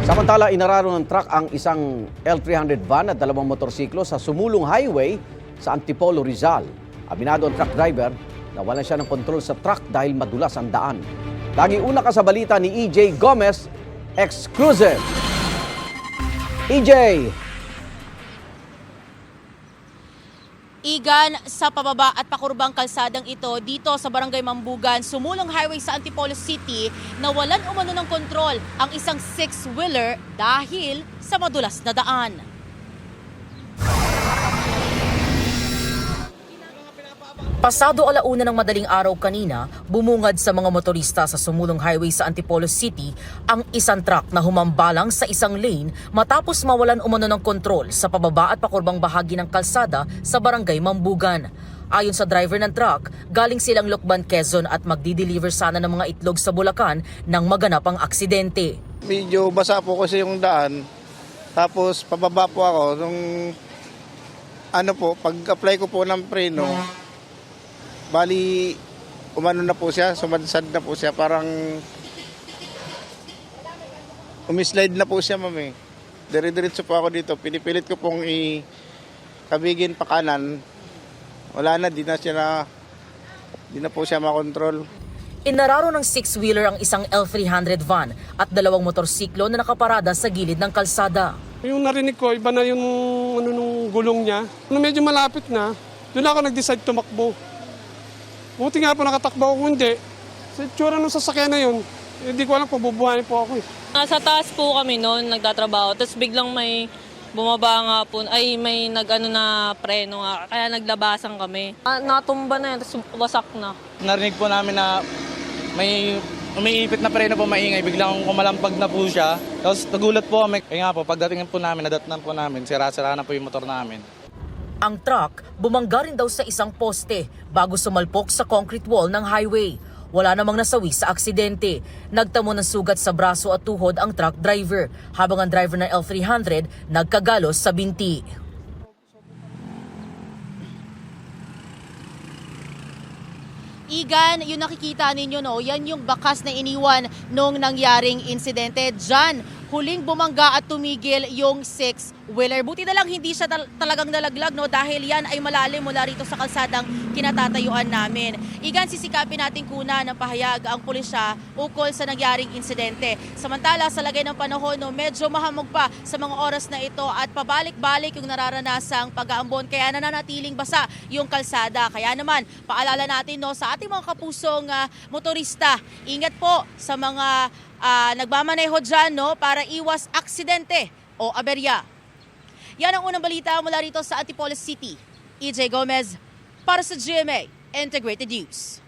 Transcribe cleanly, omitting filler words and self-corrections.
Samantala, inararo ng truck ang isang L300 van at dalawang motorsiklo sa sumulong highway sa Antipolo, Rizal. Aminado ang truck driver na wala siya ng kontrol sa truck dahil madulas ang daan. Lagi una ka sa balita ni EJ Gomez, exclusive. EJ! Igan, sa pababa at pakurbang kalsadang ito dito sa Barangay Mambugan, sumulong highway sa Antipolo City na walan umano ng kontrol ang isang six-wheeler dahil sa madulas na daan. Pasado alauna ng madaling araw kanina, bumungad sa mga motorista sa sumulong highway sa Antipolo City ang isang truck na humambalang sa isang lane matapos mawalan umano ng kontrol sa pababa at pakurbang bahagi ng kalsada sa Barangay Mambugan. Ayon sa driver ng truck, galing silang Lucban, Quezon at magdi-deliver sana ng mga itlog sa Bulacan nang maganap ang aksidente. Medyo basa po kasi yung daan, tapos pababa po ako nung pag-apply ko po ng preno. Bali, umano na po siya, sumadsad na po siya, parang umislide na po siya, ma'am. Dire-diretso po ako dito, pinipilit ko pong ikabigin pa kanan. Wala na, di na po siya makontrol. Inararo ng six-wheeler ang isang L300 van at dalawang motorsiklo na nakaparada sa gilid ng kalsada. Yung narinig ko, iba na yung nung gulong niya. Nung medyo malapit na, doon ako nag-decide tumakbo. Buti nga po nakatakbo ako, kung hindi. Sa itsura ng sasakyan na yun, hindi ko alam kung bubuhayin po ako. Nasa taas po kami noon, nagtatrabaho. Tapos biglang may bumaba nga po, may na preno nga. Kaya naglabasan kami. Natumba na yun, tapos wasak na. Narinig po namin na may umiipit na preno po maingay. Biglang kumalampag na po siya. Tapos nagulat po kami. Kaya nga po, pagdating po namin, nadatnan po namin, sira-sira na po yung motor namin. Ang truck bumangga rin daw sa isang poste bago sumalpok sa concrete wall ng highway. Wala namang nasawi sa aksidente. Nagtamo ng sugat sa braso at tuhod ang truck driver, habang ang driver ng L300 nagkagalos sa binti. Igan, yung nakikita ninyo, no, yan yung bakas na iniwan nung nangyaring insidente. Diyan, huling bumangga at tumigil yung six-wheeler. Buti na lang hindi siya talagang nalaglag, no, dahil yan ay malalim mula rito sa kalsadang kinatatayuan namin. Igan, sisikapin natin kuna ng pahayag ang pulisya ukol sa nangyaring insidente. Samantala, sa lagay ng panahon, no, medyo mahamog pa sa mga oras na ito at pabalik-balik yung nararanasang pag-aambon, kaya nananatiling basa yung kalsada. Kaya naman, paalala natin, no, sa ating mga kapusong motorista, ingat po sa mga nagmamaneho dyan, no, para iwas aksidente o aberya. Yan ang unang balita mula rito sa Antipolo City. EJ Gomez para sa GMA Integrated News.